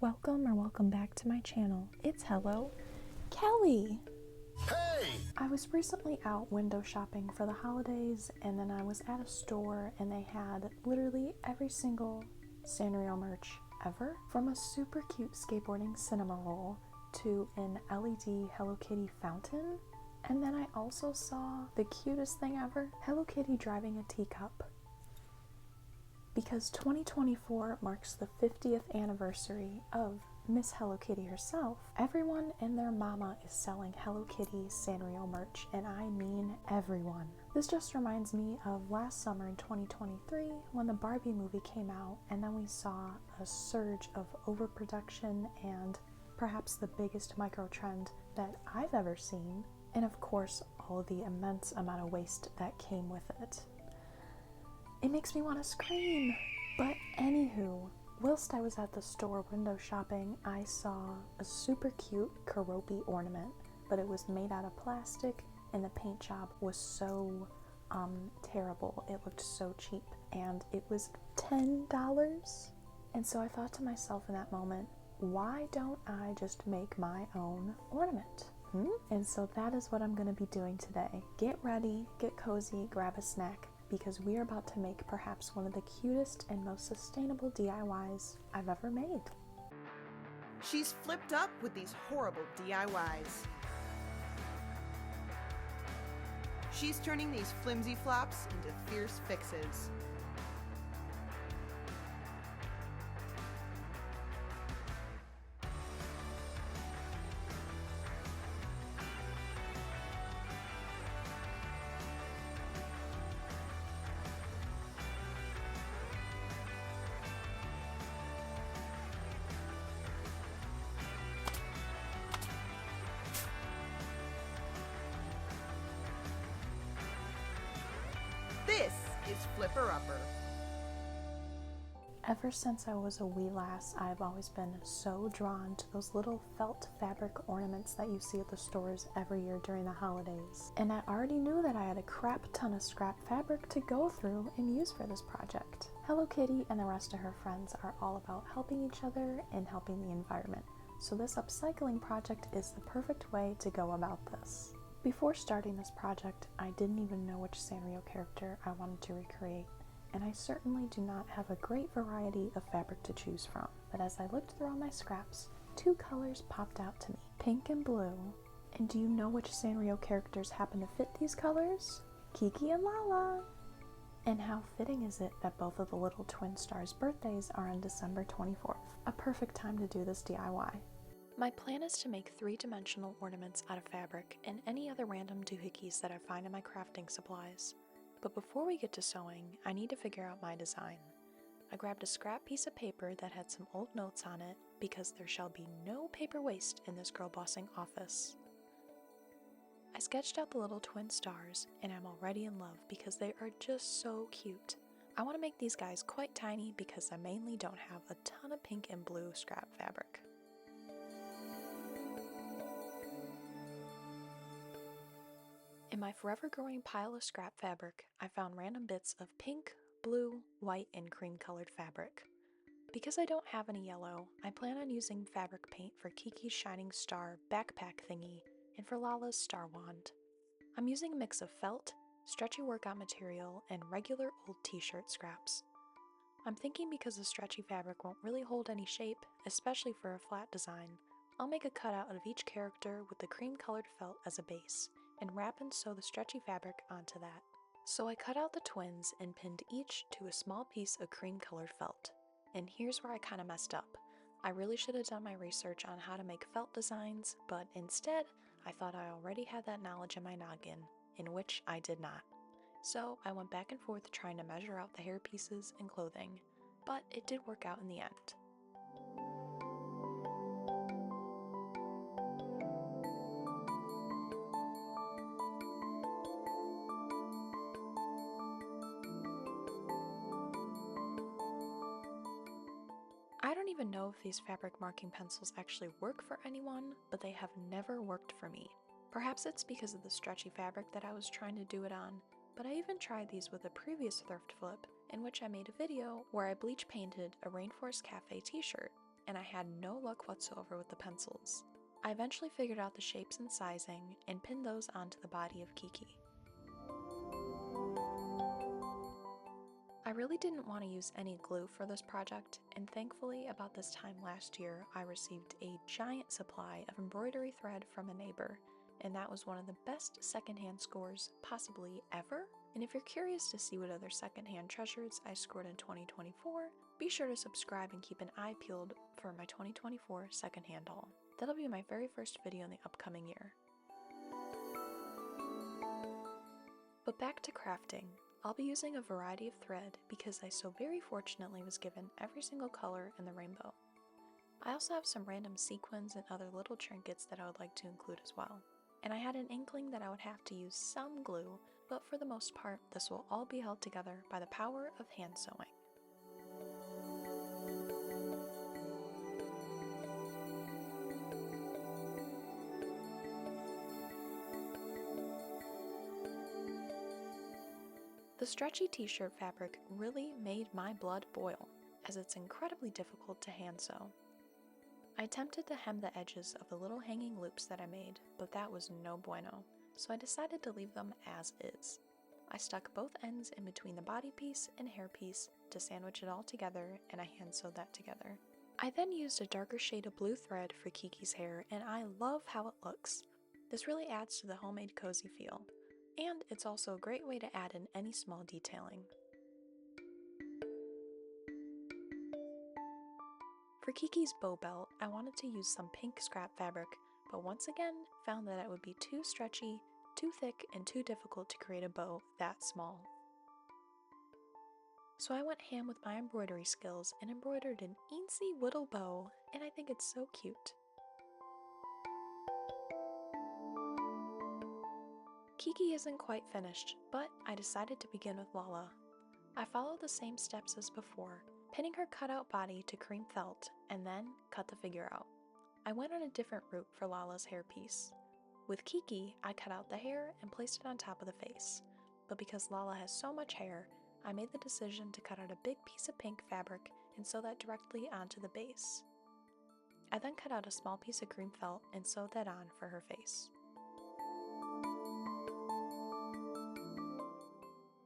Welcome back to my channel. It's Hello Kelly! Hey! I was recently out window shopping for the holidays, and then I was at a store and they had literally every single Sanrio merch ever. From a super cute skateboarding cinema roll to an LED Hello Kitty fountain. And then I also saw the cutest thing ever, Hello Kitty driving a teacup. Because 2024 marks the 50th anniversary of Miss Hello Kitty herself, everyone and their mama is selling Hello Kitty Sanrio merch, and I mean everyone. This just reminds me of last summer in 2023 when the Barbie movie came out, and then we saw a surge of overproduction and perhaps the biggest micro trend that I've ever seen, and of course all the immense amount of waste that came with it. It makes me want to scream. But anywho, whilst I was at the store window shopping, I saw a super cute karopi ornament, but it was made out of plastic and the paint job was so terrible. It looked so cheap and it was $10. And so I thought to myself in that moment, why don't I just make my own ornament? And so that is what I'm going to be doing today. Get ready, get cozy, grab a snack, because we are about to make perhaps one of the cutest and most sustainable DIYs I've ever made. She's flipped up with these horrible DIYs. She's turning these flimsy flops into fierce fixes. This is Flipper Upper. Ever since I was a wee lass, I've always been so drawn to those little felt fabric ornaments that you see at the stores every year during the holidays. And I already knew that I had a crap ton of scrap fabric to go through and use for this project. Hello Kitty and the rest of her friends are all about helping each other and helping the environment. So this upcycling project is the perfect way to go about this. Before starting this project, I didn't even know which Sanrio character I wanted to recreate, and I certainly do not have a great variety of fabric to choose from. But as I looked through all my scraps, two colors popped out to me, pink and blue. And do you know which Sanrio characters happen to fit these colors? Kiki and Lala! And how fitting is it that both of the little twin stars' birthdays are on December 24th, a perfect time to do this DIY. My plan is to make three-dimensional ornaments out of fabric and any other random doohickeys that I find in my crafting supplies. But before we get to sewing, I need to figure out my design. I grabbed a scrap piece of paper that had some old notes on it because there shall be no paper waste in this girl bossing office. I sketched out the little twin stars and I'm already in love because they are just so cute. I want to make these guys quite tiny because I mainly don't have a ton of pink and blue scrap fabric. In my forever growing pile of scrap fabric, I found random bits of pink, blue, white, and cream colored fabric. Because I don't have any yellow, I plan on using fabric paint for Kiki's Shining Star backpack thingy and for Lala's star wand. I'm using a mix of felt, stretchy workout material, and regular old t-shirt scraps. I'm thinking because the stretchy fabric won't really hold any shape, especially for a flat design, I'll make a cutout of each character with the cream colored felt as a base, and wrap and sew the stretchy fabric onto that. So I cut out the twins and pinned each to a small piece of cream colored felt. And here's where I kinda messed up. I really should have done my research on how to make felt designs, but instead, I thought I already had that knowledge in my noggin, in which I did not. So I went back and forth trying to measure out the hair pieces and clothing, but it did work out in the end. I don't even know if these fabric marking pencils actually work for anyone, but they have never worked for me. Perhaps it's because of the stretchy fabric that I was trying to do it on, but I even tried these with a previous thrift flip in which I made a video where I bleach painted a Rainforest Cafe t-shirt, and I had no luck whatsoever with the pencils. I eventually figured out the shapes and sizing and pinned those onto the body of Kiki. I really didn't want to use any glue for this project, and thankfully about this time last year I received a giant supply of embroidery thread from a neighbor, and that was one of the best secondhand scores possibly ever. And if you're curious to see what other secondhand treasures I scored in 2024, be sure to subscribe and keep an eye peeled for my 2024 secondhand haul. That'll be my very first video in the upcoming year. But back to crafting. I'll be using a variety of thread because I so very fortunately was given every single color in the rainbow. I also have some random sequins and other little trinkets that I would like to include as well. And I had an inkling that I would have to use some glue, but for the most part, this will all be held together by the power of hand sewing. The stretchy t-shirt fabric really made my blood boil, as it's incredibly difficult to hand sew. I attempted to hem the edges of the little hanging loops that I made, but that was no bueno, so I decided to leave them as is. I stuck both ends in between the body piece and hair piece to sandwich it all together, and I hand sewed that together. I then used a darker shade of blue thread for Kiki's hair, and I love how it looks. This really adds to the homemade cozy feel, and it's also a great way to add in any small detailing. For Kiki's bow belt, I wanted to use some pink scrap fabric, but once again found that it would be too stretchy, too thick, and too difficult to create a bow that small. So I went ham with my embroidery skills and embroidered an eensy little bow, and I think it's so cute. Kiki isn't quite finished, but I decided to begin with Lala. I followed the same steps as before, pinning her cutout body to cream felt, and then cut the figure out. I went on a different route for Lala's hairpiece. With Kiki, I cut out the hair and placed it on top of the face, but because Lala has so much hair, I made the decision to cut out a big piece of pink fabric and sew that directly onto the base. I then cut out a small piece of cream felt and sewed that on for her face.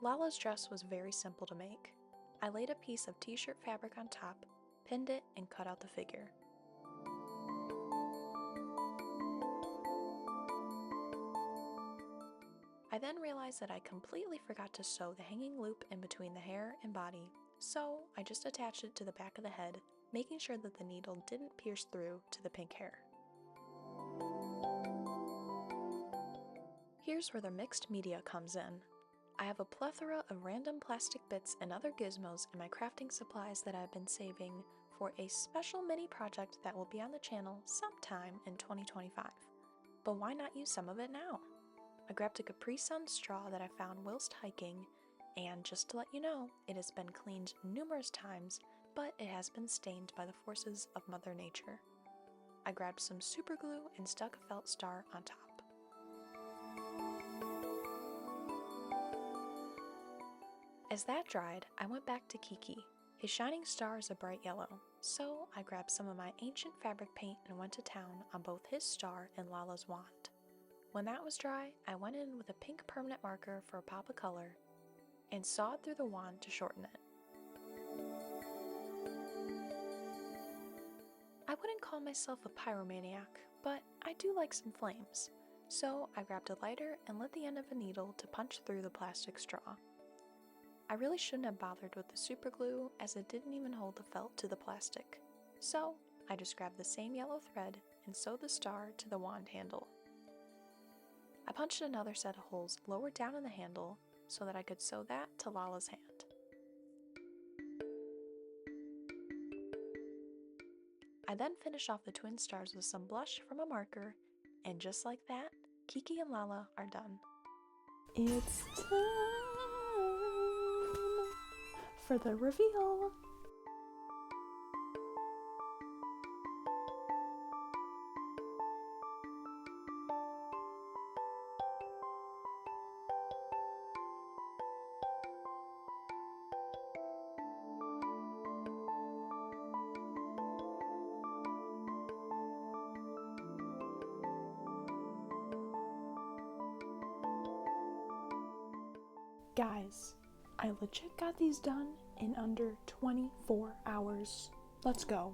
Lala's dress was very simple to make. I laid a piece of t-shirt fabric on top, pinned it, and cut out the figure. I then realized that I completely forgot to sew the hanging loop in between the hair and body, so I just attached it to the back of the head, making sure that the needle didn't pierce through to the pink hair. Here's where the mixed media comes in. I have a plethora of random plastic bits and other gizmos in my crafting supplies that I've been saving for a special mini project that will be on the channel sometime in 2025. But why not use some of it now? I grabbed a Capri Sun straw that I found whilst hiking, and just to let you know, it has been cleaned numerous times, but it has been stained by the forces of Mother Nature. I grabbed some super glue and stuck a felt star on top. As that dried, I went back to Kiki. His shining star is a bright yellow, so I grabbed some of my ancient fabric paint and went to town on both his star and Lala's wand. When that was dry, I went in with a pink permanent marker for a pop of color and sawed through the wand to shorten it. I wouldn't call myself a pyromaniac, but I do like some flames, so I grabbed a lighter and lit the end of a needle to punch through the plastic straw. I really shouldn't have bothered with the super glue as it didn't even hold the felt to the plastic, so I just grabbed the same yellow thread and sewed the star to the wand handle. I punched another set of holes lower down in the handle so that I could sew that to Lala's hand. I then finished off the twin stars with some blush from a marker, and just like that, Kiki and Lala are done. It's time for the reveal! Guys, I legit got these done in under 24 hours. Let's go.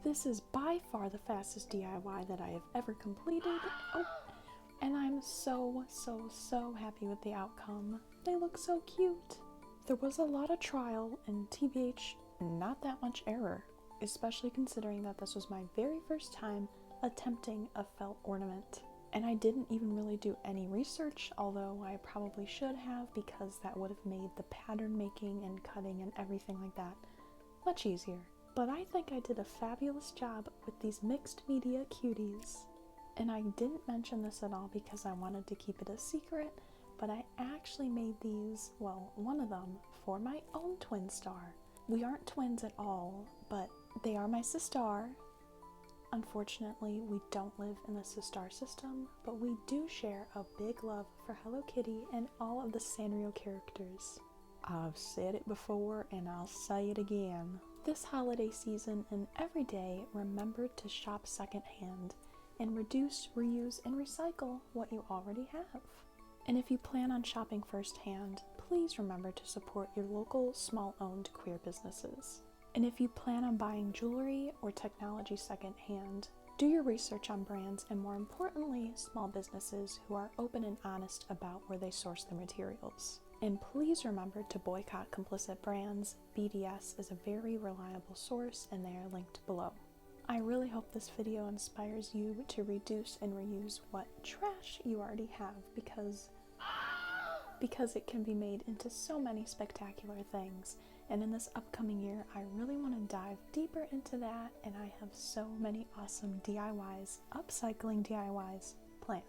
This is by far the fastest DIY that I have ever completed. Oh, and I'm so happy with the outcome. They look so cute. There was a lot of trial and TBH, not that much error, especially considering that this was my very first time attempting a felt ornament. And I didn't even really do any research, although I probably should have, because that would have made the pattern making and cutting and everything like that much easier. But I think I did a fabulous job with these mixed media cuties. And I didn't mention this at all because I wanted to keep it a secret, but I actually made these, well, one of them, for my own twin star. We aren't twins at all, but they are my sister. Unfortunately, we don't live in the Sistar system, but we do share a big love for Hello Kitty and all of the Sanrio characters. I've said it before and I'll say it again. This holiday season and every day, remember to shop secondhand and reduce, reuse, and recycle what you already have. And if you plan on shopping firsthand, please remember to support your local small-owned queer businesses. And if you plan on buying jewelry or technology secondhand, do your research on brands and, more importantly, small businesses who are open and honest about where they source their materials. And please remember to boycott complicit brands. BDS is a very reliable source and they are linked below. I really hope this video inspires you to reduce and reuse what trash you already have because it can be made into so many spectacular things. And in this upcoming year, I really want to dive deeper into that, and I have so many awesome DIYs, upcycling DIYs planned.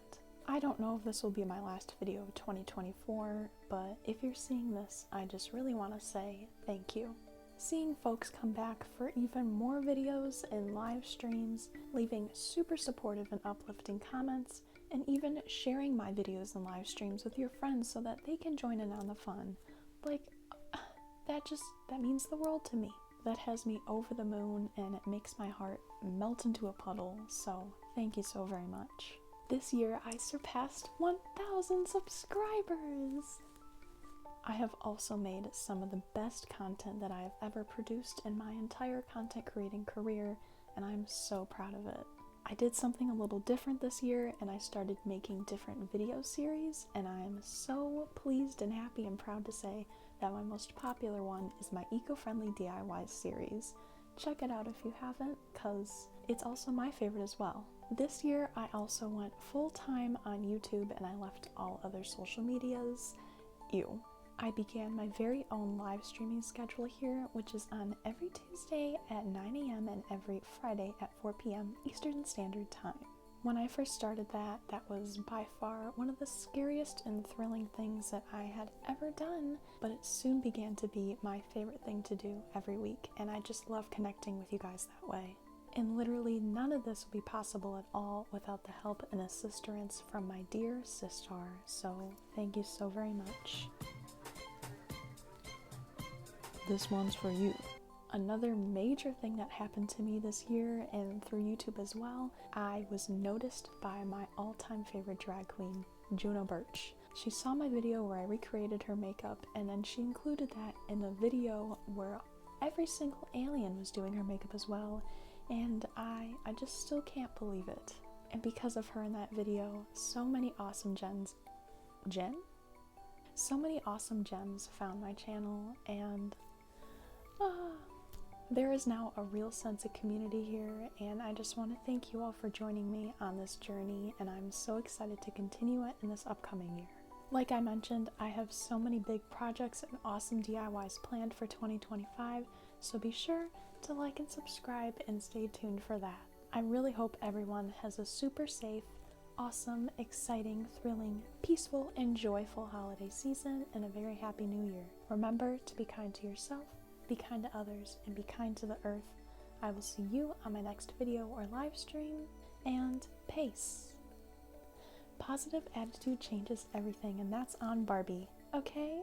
I don't know if this will be my last video of 2024, but if you're seeing this, I just really want to say thank you. Seeing folks come back for even more videos and live streams, leaving super supportive and uplifting comments, and even sharing my videos and live streams with your friends so that they can join in on the fun. That means the world to me. That has me over the moon and it makes my heart melt into a puddle, so thank you so very much. This year I surpassed 1,000 subscribers! I have also made some of the best content that I have ever produced in my entire content creating career, and I'm so proud of it. I did something a little different this year, and I started making different video series, and I am so pleased and happy and proud to say that my most popular one is my eco-friendly DIY series. Check it out if you haven't, because it's also my favorite as well. This year, I also went full-time on YouTube, and I left all other social medias. I began my very own live streaming schedule here, which is on every Tuesday at 9 a.m. and every Friday at 4 p.m. Eastern Standard Time. When I first started that was by far one of the scariest and thrilling things that I had ever done, but it soon began to be my favorite thing to do every week, and I just love connecting with you guys that way. And literally none of this would be possible at all without the help and assistance from my dear sister, so thank you so very much. This one's for you. Another major thing that happened to me this year and through YouTube as well, I was noticed by my all-time favorite drag queen, Juno Birch. She saw my video where I recreated her makeup, and then she included that in the video where every single alien was doing her makeup as well, and I just still can't believe it. And because of her in that video, so many awesome gems found my channel, and there is now a real sense of community here, and I just want to thank you all for joining me on this journey, and I'm so excited to continue it in this upcoming year. Like I mentioned, I have so many big projects and awesome DIYs planned for 2025, so be sure to like and subscribe and stay tuned for that. I really hope everyone has a super safe, awesome, exciting, thrilling, peaceful, and joyful holiday season and a very happy new year. Remember to be kind to yourself, be kind to others, and be kind to the earth. I will see you on my next video or live stream, and peace. Positive attitude changes everything, and that's on Barbie, okay?